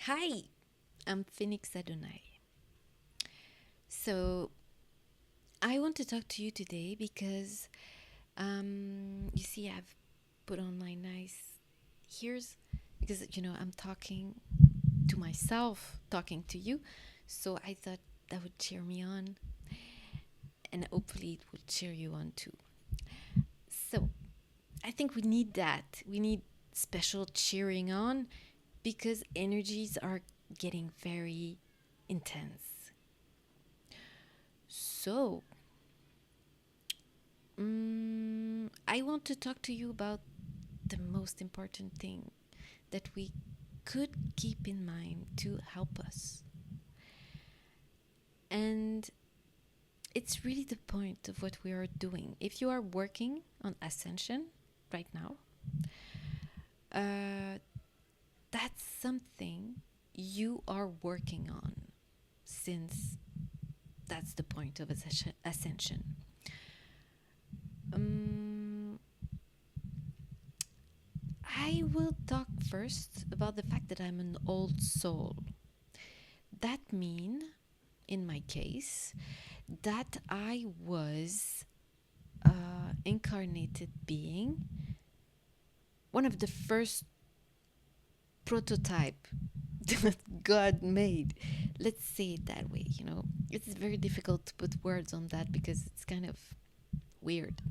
Hi, I'm Phoenix Adonai. So, I want to talk to you today because you see, I've put on my nice ears because I'm talking to myself, talking to you. So, I thought that would cheer me on, and hopefully, it will cheer you on too. So, I think we need that. We need special cheering on because energies are getting very intense. So, I want to talk to you about the most important thing that we could keep in mind to help us. And it's really the point of what we are doing. If you are working on Ascension right now, uh, that's something you are working on since that's the point of Ascension. Um, I will talk first about the fact that I'm an old soul. That means, in my case, that I was incarnated being, one of the first prototype that God made. Let's say it that way, It's very difficult to put words on that because it's kind of weird.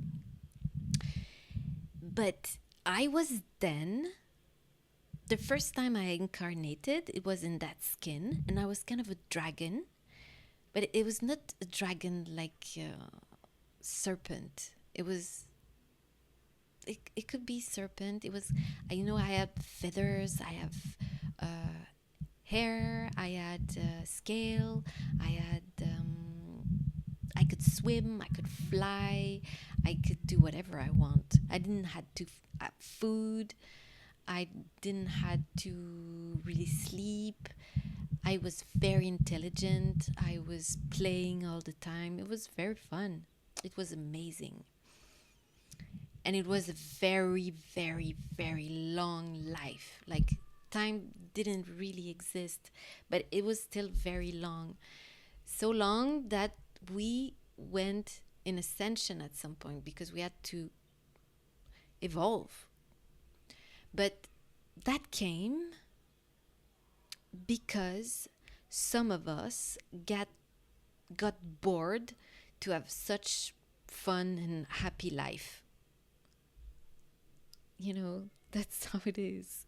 But I was then, the first time I incarnated, it was in that skin, and I was kind of a dragon, but it was not a dragon like serpent. It could be serpent. It was, I had feathers, I have hair, I had scale, I could swim, I could fly, I could do whatever I want. I didn't had to have food. I didn't had to really sleep. I was very intelligent. I was playing all the time. It was very fun. It was amazing. And it was a very, very, very long life. Like, time didn't really exist, but it was still very long. So long that we went in ascension at some point because we had to evolve. But that came because some of us got bored to have such fun and happy life. That's how it is.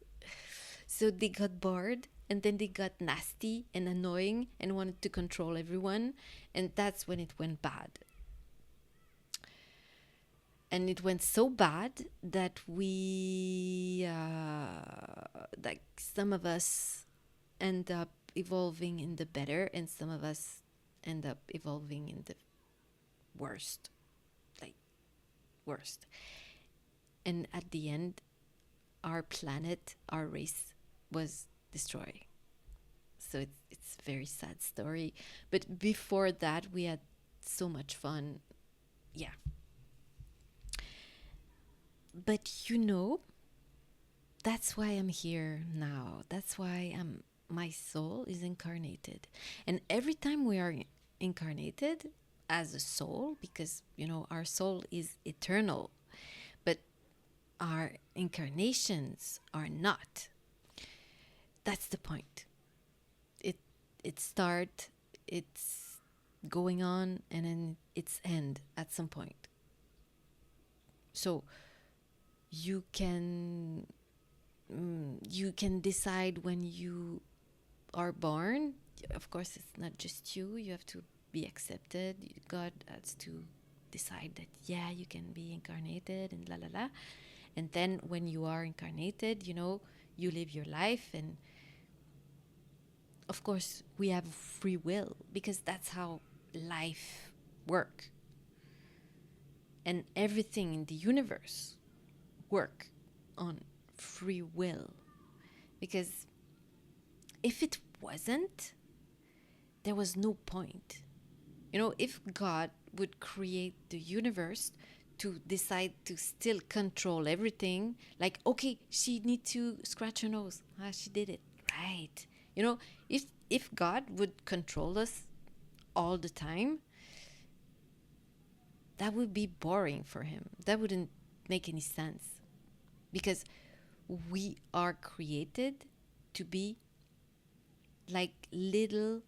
So they got bored and then they got nasty and annoying and wanted to control everyone, and that's when it went bad. And it went so bad that like some of us end up evolving in the better, and some of us end up evolving in the worst, like worst. And at the end, our planet, our race was destroyed. So it's a very sad story. But before that, we had so much fun. Yeah. But that's why I'm here now. That's why my soul is incarnated. And every time we are incarnated as a soul, because, our soul is eternal, but our incarnations are not. That's the point. It start, it's going on, and then it's end at some point. So you can decide when you are born. Of course, it's not just you. You have to be accepted. God has to decide that, yeah, you can be incarnated and la la la. And then when you are incarnated, you live your life. And of course, we have free will because that's how life works. And everything in the universe work on free will. Because if it wasn't, there was no point. If God would create the universe to decide to still control everything, like, okay, she needs to scratch her nose. She did it. Right. You know, if God would control us all the time, that would be boring for him. That wouldn't make any sense, because we are created to be like little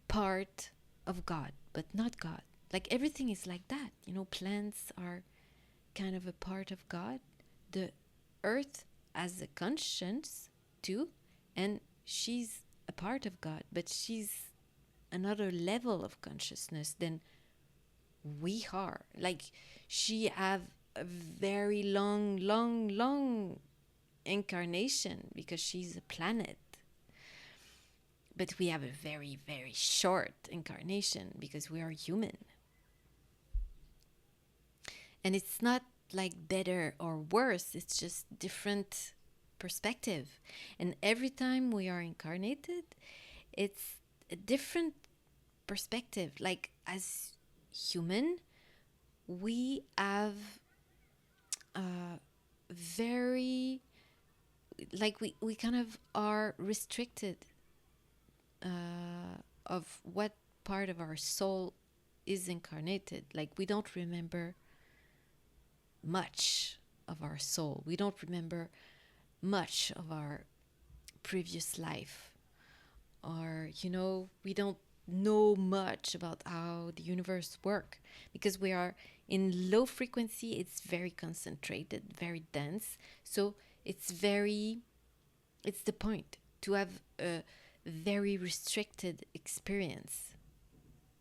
part of God, but not God. Like everything is like that. You know, plants are kind of a part of God. The earth has a conscience too, and she's a part of God, but she's another level of consciousness than we are. Like she have a very long incarnation because she's a planet, but we have a very short incarnation because we are human. And it's not like better or worse, it's just different perspective. And every time we are incarnated, it's a different perspective. Like as human, we have very, like we kind of are restricted of what part of our soul is incarnated. Like we don't remember much of our soul. We don't remember much of our previous life. Or, you know, we don't know much about how the universe works because we are in low frequency. It's very concentrated, very dense. So it's the point to have a very restricted experience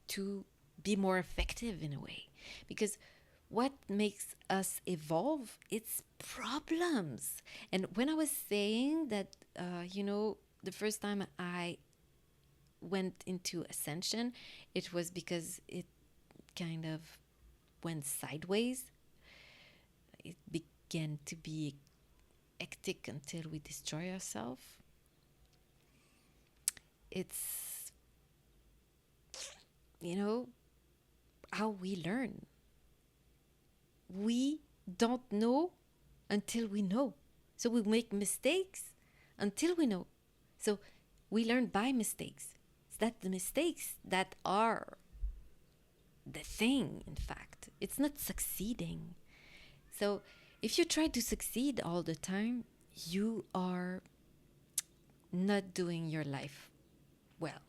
to be more effective in a way. Because what makes us evolve, it's problems. And when I was saying that, the first time I went into Ascension, it was because it kind of went sideways. It began to be hectic until we destroy ourselves. It's, how we learn. We don't know until we know. So we make mistakes until we know. So we learn by mistakes. It's that the mistakes that are the thing, in fact. It's not succeeding. So if you try to succeed all the time, you are not doing your life well.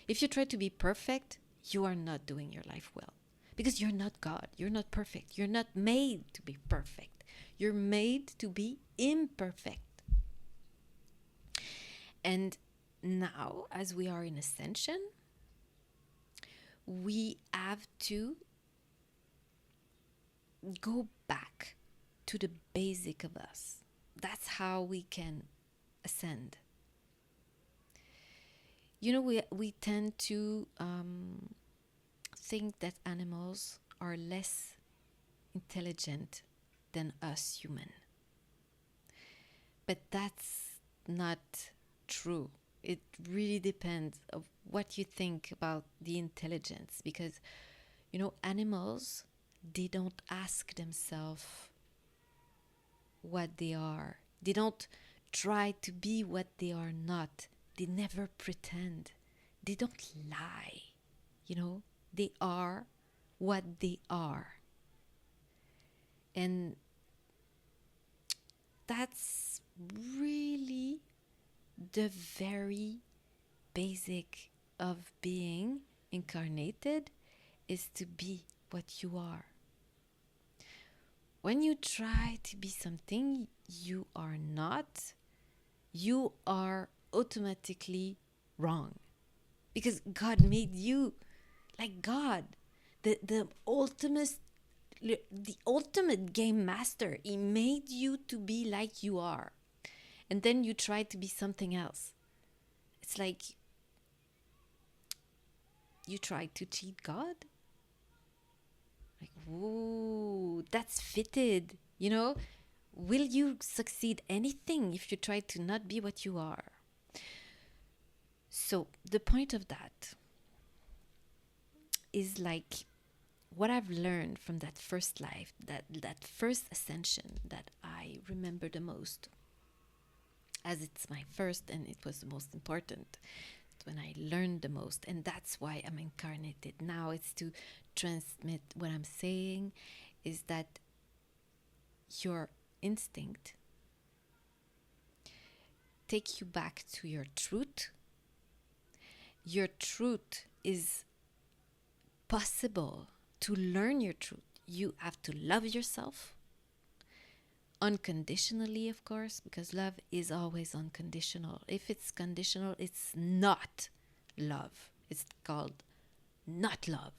If you try to be perfect, you are not doing your life well. Because you're not God. You're not perfect. You're not made to be perfect. You're made to be imperfect. And now, as we are in Ascension, we have to go back to the basic of us. That's how we can ascend. You know, we tend to think that animals are less intelligent than us human. But that's not true. It really depends of what you think about the intelligence, because animals, they don't ask themselves what they are. They don't try to be what they are not. They never pretend. They don't lie. They are what they are. And that's really the very basic of being incarnated, is to be what you are. When you try to be something you are not, you are automatically wrong. Because God made you like God, the ultimate game master. He made you to be like you are. And then you try to be something else. It's like you try to cheat God. Like, whoa, that's fitted. Will you succeed anything if you try to not be what you are? So the point of that is like what I've learned from that first life, that first ascension that I remember the most. as it's my first and it was the most important. It's when I learned the most, and that's why I'm incarnated now. It's to transmit what I'm saying is that your instinct take you back to your truth. Your truth is possible. To learn your truth, you have to love yourself unconditionally, of course, because love is always unconditional. If it's conditional, it's not love. It's called not love.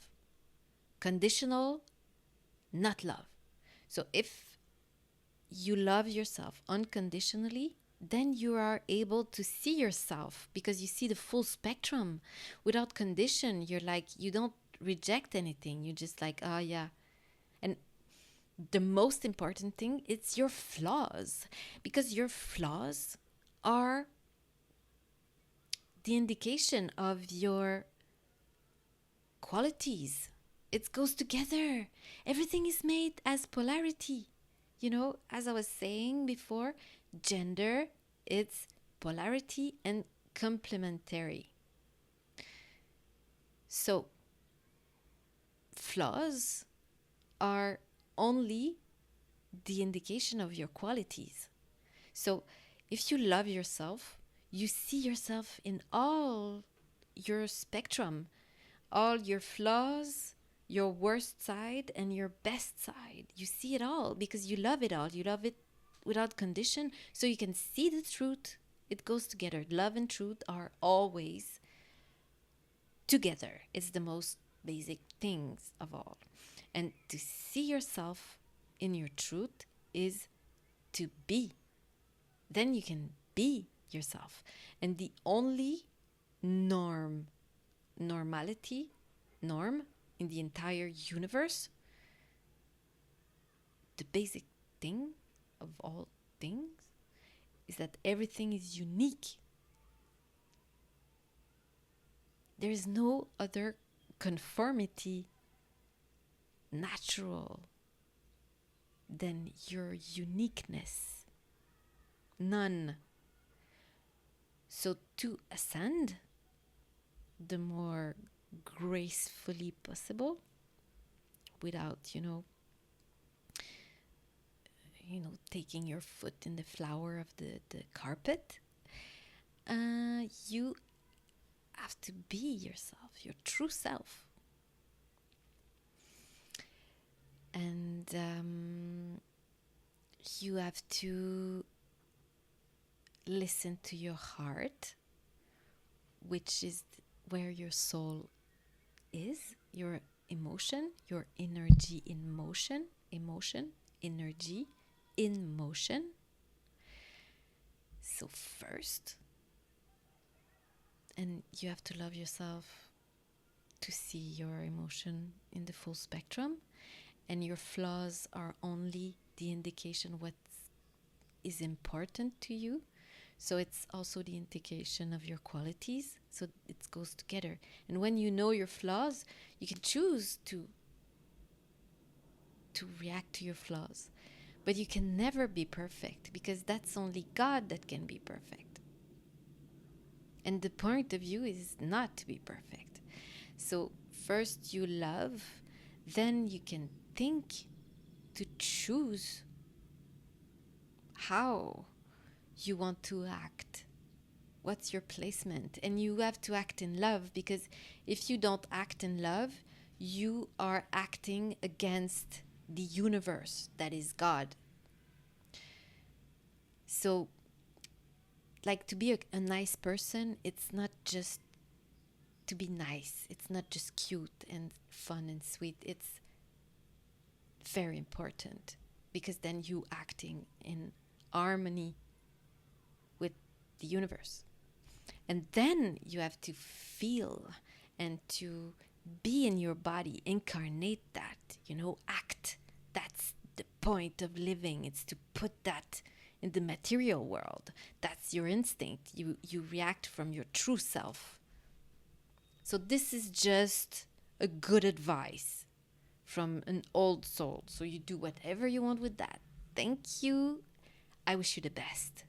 Conditional, not love. So if you love yourself unconditionally, then you are able to see yourself because you see the full spectrum without condition. You're like, you don't reject anything. You just like, oh yeah. And the most important thing, it's your flaws, because your flaws are the indication of your qualities. It goes together. Everything is made as polarity. You know, as I was saying before, gender, it's polarity and complementary. So flaws are only the indication of your qualities. So if you love yourself, you see yourself in all your spectrum, all your flaws, your worst side and your best side. You see it all because you love it all. You love it without condition, so you can see the truth. It goes together. Love and truth are always together. It's the most basic things of all. And to see yourself in your truth is to be. Then you can be yourself. And the only norm in the entire universe, the basic thing of all things, is that everything is unique. There is no other conformity natural than your uniqueness. None. So to ascend the more gracefully possible, without, taking your foot in the flower of the carpet, you have to be yourself, your true self. And you have to listen to your heart, which is where your soul is, your emotion, your energy in motion, energy in motion. So first, and you have to love yourself to see your emotion in the full spectrum, and your flaws are only the indication what is important to you. So it's also the indication of your qualities. So it goes together. And when you know your flaws, you can choose to react to your flaws. But you can never be perfect, because that's only God that can be perfect. And the point of view is not to be perfect. So first you love, then you can think to choose how you want to act. What's your placement? And you have to act in love, because if you don't act in love, you are acting against the universe, that is God. So, like, to be a nice person, it's not just to be nice. It's not just cute and fun and sweet. It's very important, because then you acting in harmony with the universe. And then you have to feel and to be in your body, incarnate that, act. That's the point of living. It's to put that in the material world. That's your instinct. You react from your true self. So this is just a good advice from an old soul. So you do whatever you want with that. Thank you. I wish you the best.